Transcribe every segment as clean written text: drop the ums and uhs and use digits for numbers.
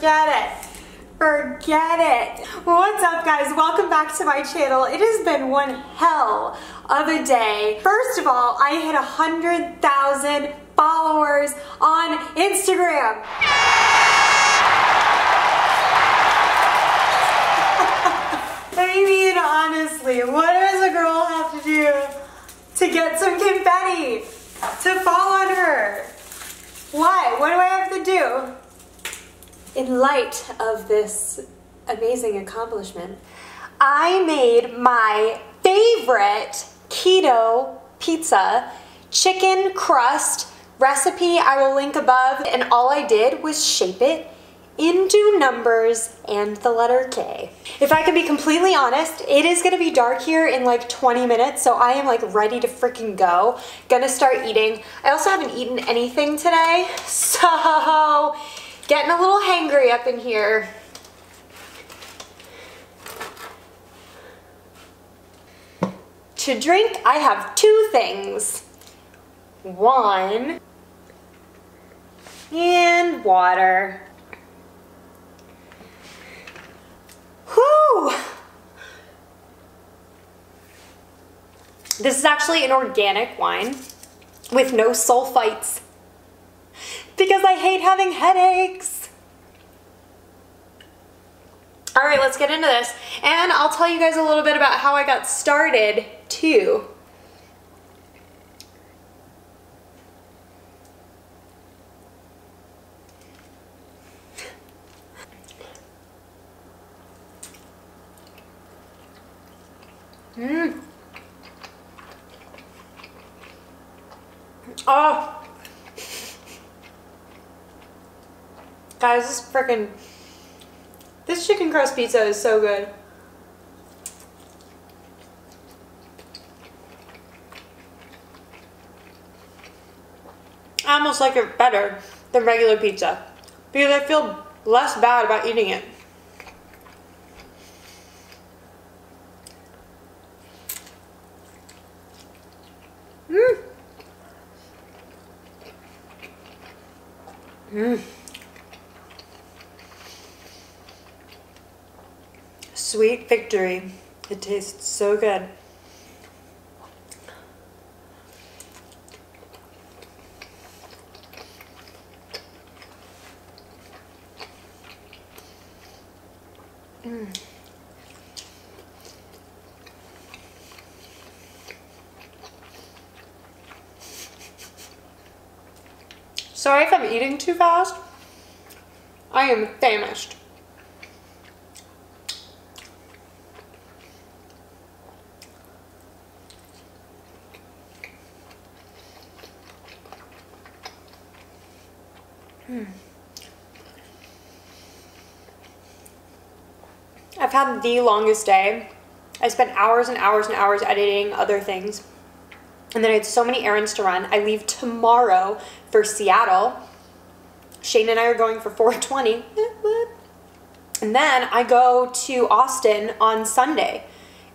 forget it. Forget it. What's up, guys? Welcome back to my channel. It has been one hell of a day. First of all, I hit 100,000 followers on Instagram. I mean, honestly, what does a girl have to do to get some confetti to fall on her? What? What do I have to do? In light of this amazing accomplishment, I made my favorite keto pizza, chicken crust recipe. I will link above, and all I did was shape it into numbers and the letter K. If I can be completely honest, it is gonna be dark here in like 20 minutes, so I am like ready to freaking go. Gonna start eating. I also haven't eaten anything today, so getting a little hangry up in here. To drink, I have two things. Wine and water. Whew! This is actually an organic wine with no sulfites because I hate having headaches. All right, let's get into this. And I'll tell you guys a little bit about how I got started too. Oh, guys, this chicken crust pizza is so good. I almost like it better than regular pizza because I feel less bad about eating it. Sweet victory. It tastes so good. Sorry if I'm eating too fast. I am famished. I've had the longest day. I spent hours and hours and hours editing other things. And then I had so many errands to run. I leave tomorrow for Seattle. Shane and I are going for 420. And then I go to Austin on Sunday.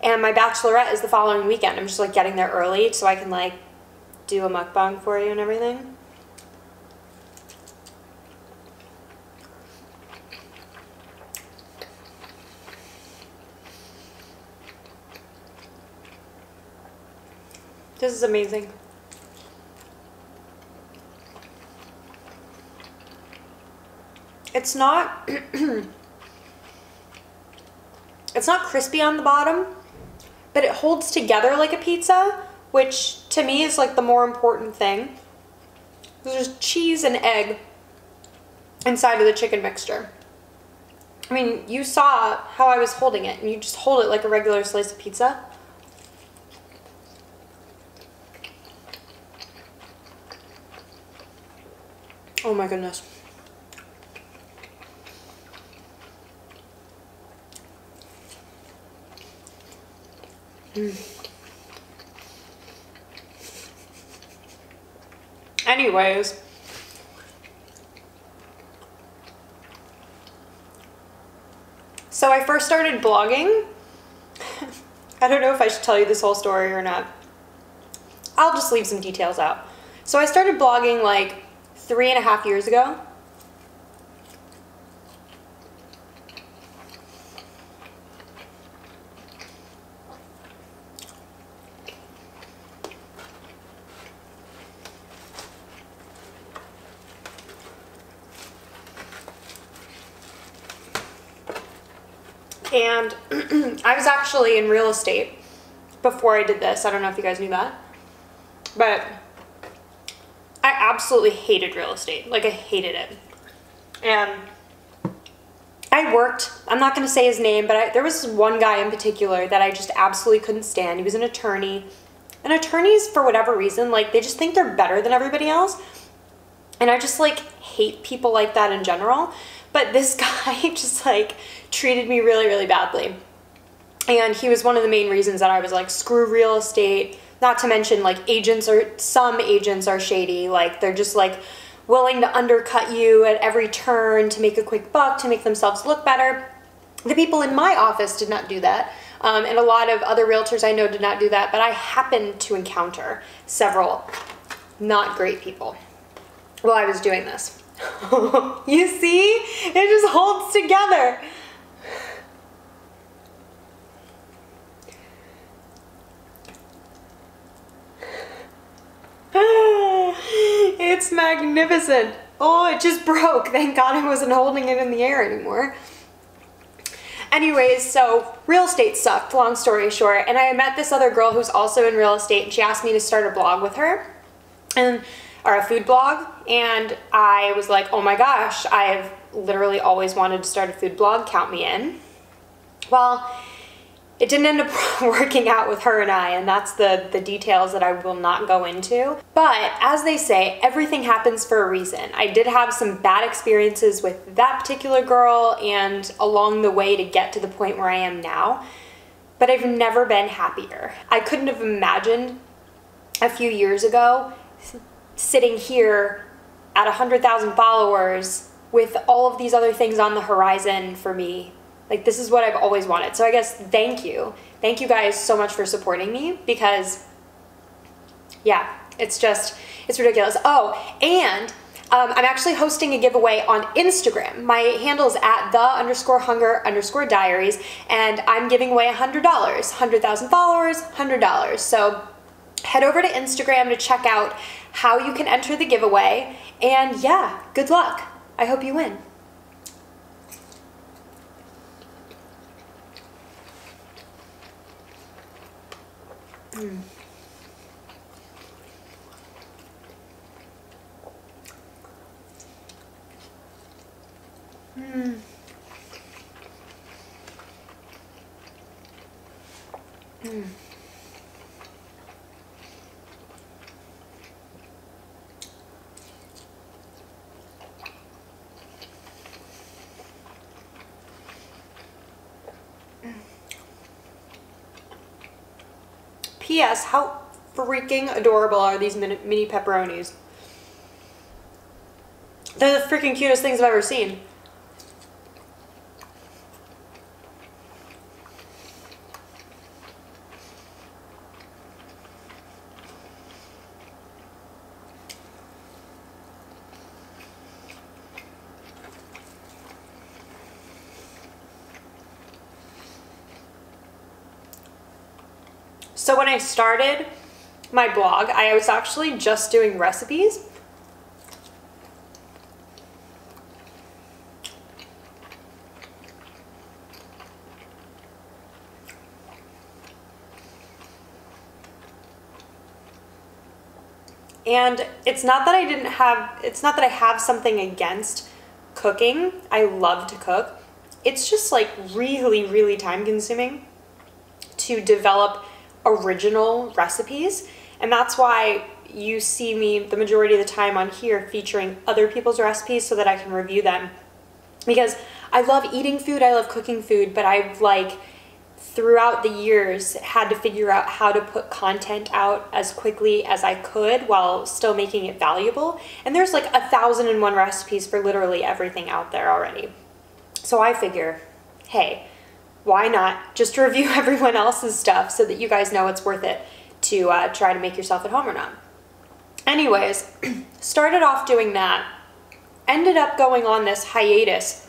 And my bachelorette is the following weekend. I'm just like getting there early so I can like do a mukbang for you and everything. This is amazing. It's not it's not crispy on the bottom, but it holds together like a pizza, which to me is like the more important thing. There's cheese and egg inside of the chicken mixture. I mean, you saw how I was holding it, and you just hold it like a regular slice of pizza. Oh my goodness. Anyways, so I first started blogging. I don't know if I should tell you this whole story or not. I'll just leave some details out. So I started blogging like 3.5 years ago. And I was actually in real estate before I did this. I don't know if you guys knew that, but I absolutely hated real estate. Like, I hated it. And I worked, I'm not going to say his name, but there was one guy in particular that I just absolutely couldn't stand. He was an attorney. And attorneys, for whatever reason, like, they just think they're better than everybody else. And I just, like, hate people like that in general. But this guy just, like, treated me really, really badly. And he was one of the main reasons that I was like, screw real estate. Not to mention, like, some agents are shady. Like, they're just, like, willing to undercut you at every turn to make a quick buck, to make themselves look better. The people in my office did not do that. And a lot of other realtors I know did not do that. But I happened to encounter several not great people while I was doing this. You see? It just holds together. It's magnificent. Oh, it just broke. Thank God I wasn't holding it in the air anymore. Anyways, so real estate sucked, long story short. And I met this other girl who's also in real estate, and she asked me to start a blog with her, or a food blog. And I was like, oh my gosh, I've literally always wanted to start a food blog. Count me in. Well, it didn't end up working out with her and I, and that's the details that I will not go into. But as they say, everything happens for a reason. I did have some bad experiences with that particular girl and along the way to get to the point where I am now, but I've never been happier. I couldn't have imagined a few years ago sitting here at 100,000 followers with all of these other things on the horizon for me. Like, this is what I've always wanted. So I guess thank you. Thank you guys so much for supporting me, because yeah, it's ridiculous. Oh, and I'm actually hosting a giveaway on Instagram. My handle is at @the_hunger_diaries, and I'm giving away $100, 100,000 followers, $100. So head over to Instagram to check out how you can enter the giveaway. And yeah, good luck. I hope you win. Mm. Mm. Mm. P.S. How freaking adorable are these mini pepperonis? They're the freaking cutest things I've ever seen. So when I started my blog, I was actually just doing recipes. And it's not that I have something against cooking. I love to cook. It's just like really, really time consuming to develop original recipes, and that's why you see me the majority of the time on here featuring other people's recipes so that I can review them, because I love eating food, I love cooking food, but I've like throughout the years had to figure out how to put content out as quickly as I could while still making it valuable. And there's like 1,001 recipes for literally everything out there already. So I figure, hey, why not just review everyone else's stuff so that you guys know it's worth it to try to make yourself at home or not. Anyways, started off doing that, ended up going on this hiatus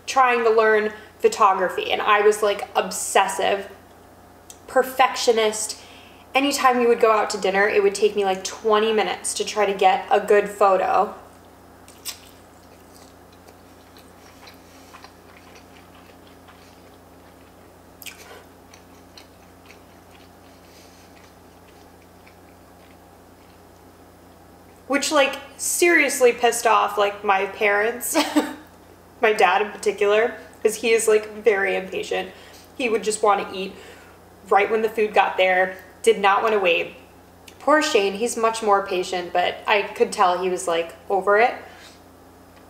trying to learn photography, and I was like obsessive, perfectionist. Anytime we would go out to dinner, it would take me like 20 minutes to try to get a good photo. which like seriously pissed off like my parents, my dad in particular, because he is like very impatient. He would just want to eat right when the food got there, did not want to wait. Poor Shane, he's much more patient, but I could tell he was like over it.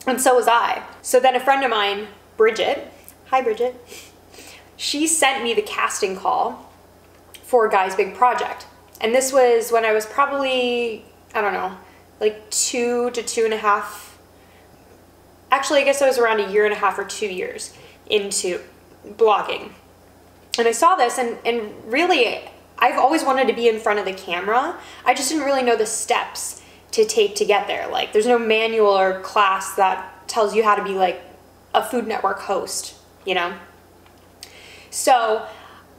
And so was I. So then a friend of mine, Bridget, hi Bridget, she sent me the casting call for Guy's Big Project. And this was when I was probably, I don't know, like 2 to 2.5, actually I guess I was around 1.5 years or 2 years into blogging. And I saw this and really, I've always wanted to be in front of the camera. I just didn't really know the steps to take to get there. Like there's no manual or class that tells you how to be like a Food Network host, you know? So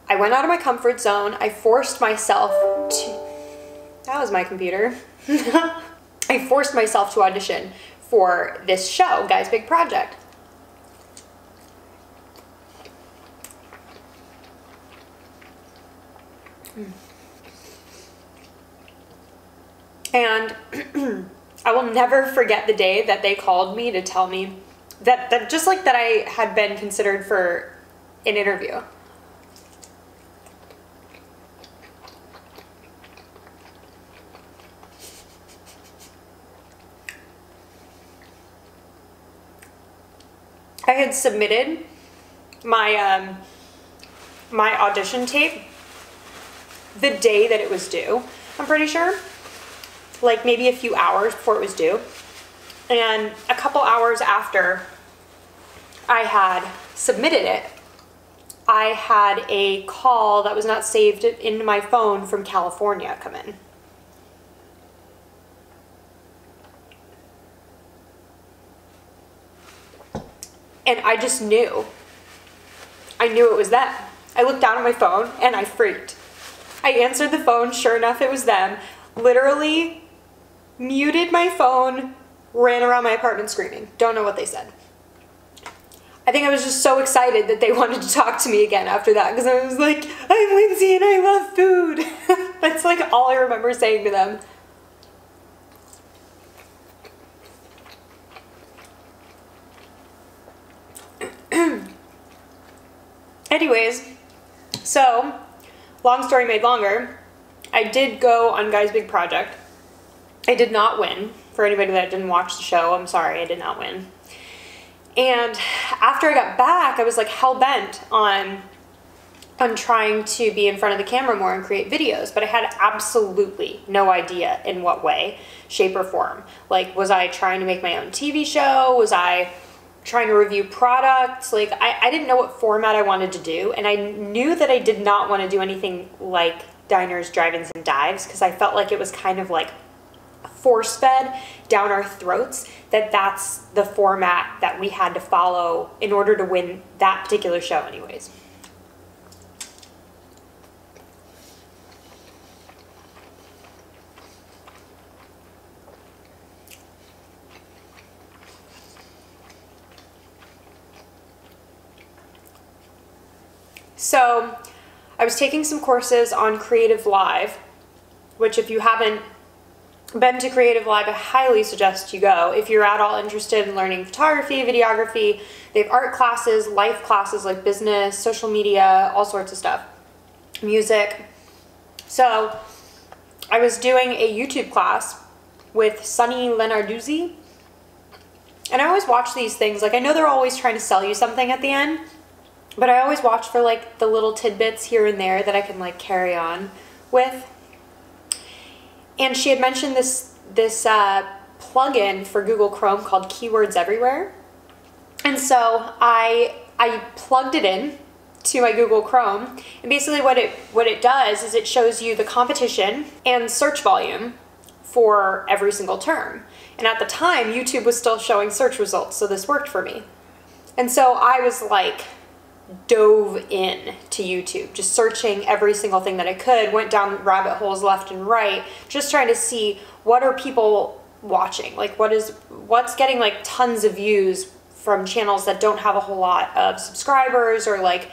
I went out of my comfort zone. I forced myself to, that was my computer. I forced myself to audition for this show, Guy's Big Project. And I will never forget the day that they called me to tell me that just like that I had been considered for an interview. I had submitted my my audition tape the day that it was due, I'm pretty sure. Like maybe a few hours before it was due. And a couple hours after I had submitted it, I had a call that was not saved into my phone from California come in. And I just knew. I knew it was them. I looked down at my phone and I freaked. I answered the phone, sure enough it was them. Literally muted my phone, ran around my apartment screaming. Don't know what they said. I think I was just so excited that they wanted to talk to me again after that, because I was like, I'm Lindsay and I love food. That's like all I remember saying to them. Anyways, so long story made longer, I did go on Guy's Big Project. I did not win. For anybody that didn't watch the show, I'm sorry, I did not win. And after I got back, I was like hell-bent on trying to be in front of the camera more and create videos, but I had absolutely no idea in what way, shape, or form. Like, was I trying to make my own TV show? Was I trying to review products? Like, I didn't know what format I wanted to do, and I knew that I did not want to do anything like diners, drive-ins, and dives, because I felt like it was kind of like force-fed down our throats that that's the format that we had to follow in order to win that particular show anyways. So I was taking some courses on Creative Live, which if you haven't been to Creative Live, I highly suggest you go. If you're at all interested in learning photography, videography, they have art classes, life classes like business, social media, all sorts of stuff, music. So I was doing a YouTube class with Sunny Lenarduzzi, and I always watch these things. Like, I know they're always trying to sell you something at the end, but I always watch for like the little tidbits here and there that I can like carry on with. And she had mentioned this plugin for Google Chrome called Keywords Everywhere. And so I plugged it in to my Google Chrome. And basically what it does is it shows you the competition and search volume for every single term. And at the time, YouTube was still showing search results, so this worked for me. And so I was like, dove in to YouTube, just searching every single thing that I could, went down rabbit holes left and right, just trying to see what are people watching, like what's getting like tons of views from channels that don't have a whole lot of subscribers, or like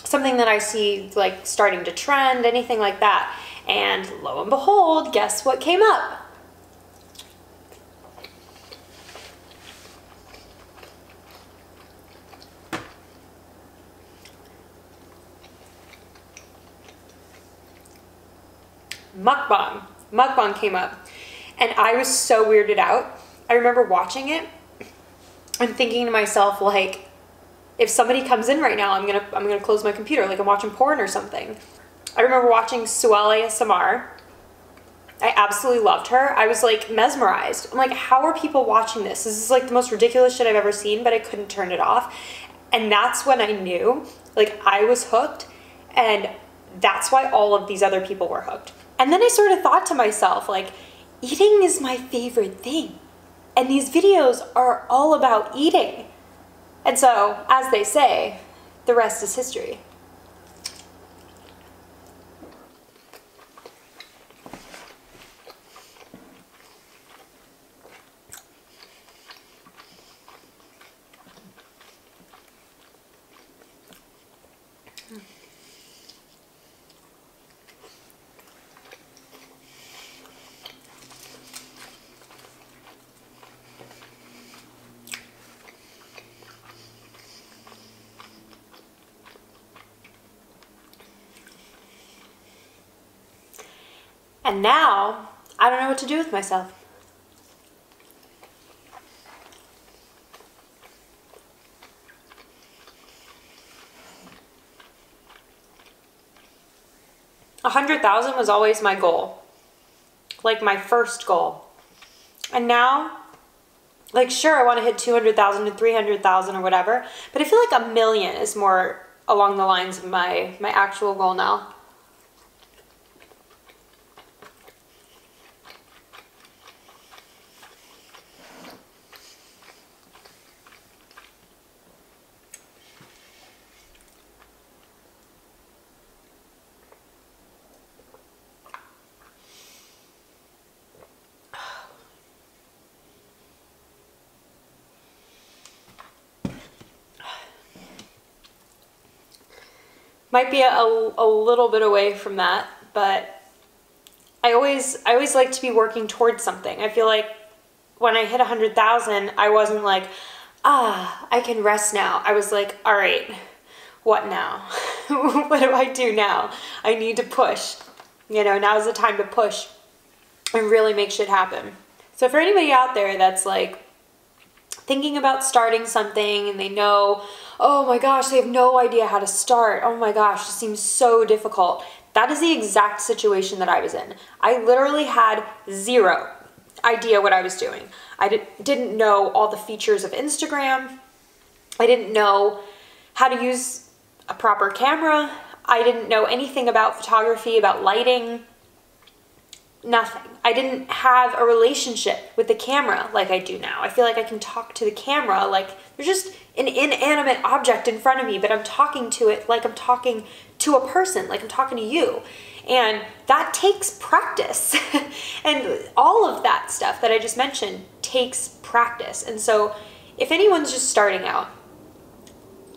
something that I see like starting to trend, anything like that. And lo and behold, guess what came up? mukbang. Mukbang came up, and I was so weirded out. I remember watching it and thinking to myself, like, if somebody comes in right now, I'm gonna close my computer, like I'm watching porn or something. I remember watching Suelle ASMR. I absolutely loved her. I was like mesmerized. I'm like, how are people watching this? This is like the most ridiculous shit I've ever seen, but I couldn't turn it off. And that's when I knew, like, I was hooked, and that's why all of these other people were hooked. And then I sort of thought to myself, like, eating is my favorite thing. And these videos are all about eating. And so, as they say, the rest is history. And now, I don't know what to do with myself. $100,000 was always my goal. Like my first goal. And now, like, sure, I want to hit 200,000 to 300,000 or whatever, but I feel like 1 million is more along the lines of my actual goal now. Might be a little bit away from that, but I always like to be working towards something. I feel like when I hit 100,000, I wasn't like, I can rest now. I was like, all right, what now? What do I do now? I need to push. You know, now's the time to push and really make shit happen. So for anybody out there that's like thinking about starting something and they know, oh my gosh, they have no idea how to start. Oh my gosh, this seems so difficult. That is the exact situation that I was in. I literally had zero idea what I was doing. I didn't know all the features of Instagram. I didn't know how to use a proper camera. I didn't know anything about photography, about lighting. Nothing. I didn't have a relationship with the camera like I do now. I feel like I can talk to the camera like there's just an inanimate object in front of me, but I'm talking to it like I'm talking to a person, like I'm talking to you. And that takes practice. And all of that stuff that I just mentioned takes practice. And so if anyone's just starting out,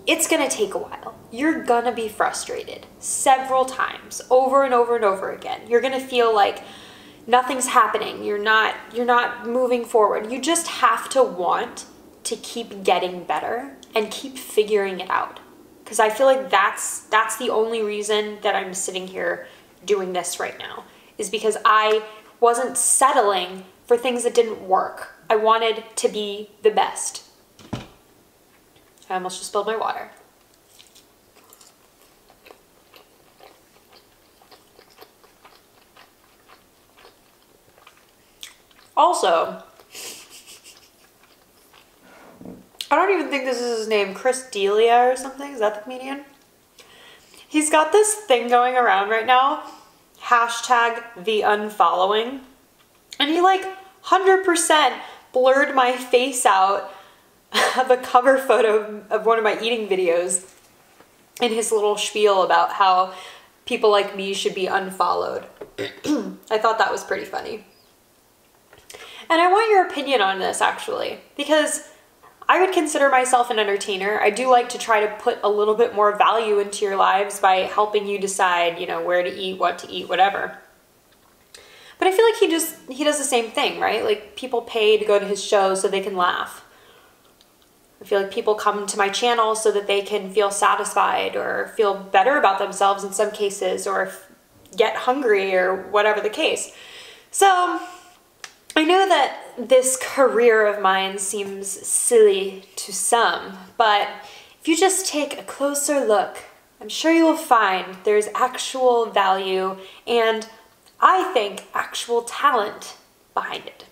it's gonna take a while. You're gonna be frustrated several times, over and over and over again. You're gonna feel like nothing's happening. You're not moving forward. You just have to want to keep getting better and keep figuring it out. Because I feel like that's the only reason that I'm sitting here doing this right now, is because I wasn't settling for things that didn't work. I wanted to be the best. I almost just spilled my water. Also, I don't even think this is his name, Chris D'Elia or something. Is that the comedian? He's got this thing going around right now, hashtag the unfollowing. And he like 100% blurred my face out of a cover photo of one of my eating videos in his little spiel about how people like me should be unfollowed. I thought that was pretty funny. And I want your opinion on this, actually, because I would consider myself an entertainer. I do like to try to put a little bit more value into your lives by helping you decide, you know, where to eat, whatever. But I feel like he does the same thing, right? Like, people pay to go to his show so they can laugh. I feel like people come to my channel so that they can feel satisfied or feel better about themselves in some cases, or get hungry or whatever the case. So I know that this career of mine seems silly to some, but if you just take a closer look, I'm sure you will find there's actual value and, I think, actual talent behind it.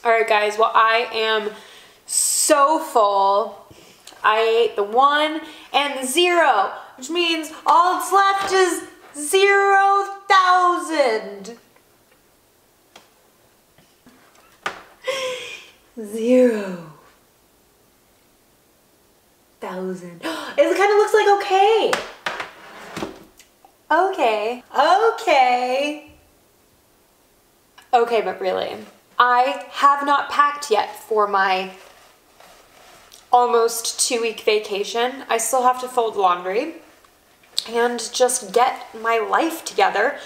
All right, guys, well, I am so full. I ate the 1 and the 0, which means all that's left is 0,000. 0,000. It kind of looks like okay. Okay, but really, I have not packed yet for my almost 2-week vacation. I still have to fold laundry and just get my life together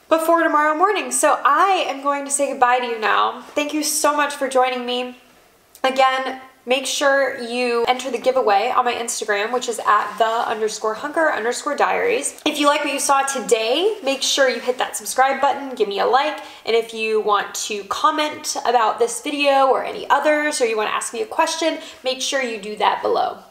before tomorrow morning. So I am going to say goodbye to you now. Thank you so much for joining me. Again, make sure you enter the giveaway on my Instagram, which is at @the_hunker_diaries. If you like what you saw today, make sure you hit that subscribe button, give me a like, and if you want to comment about this video or any others, or you want to ask me a question, make sure you do that below.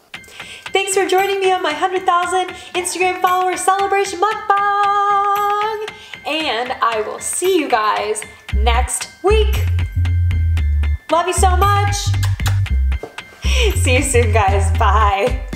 Thanks for joining me on my 100,000 Instagram follower celebration mukbang, and I will see you guys next week. Love you so much. See you soon, guys. Bye.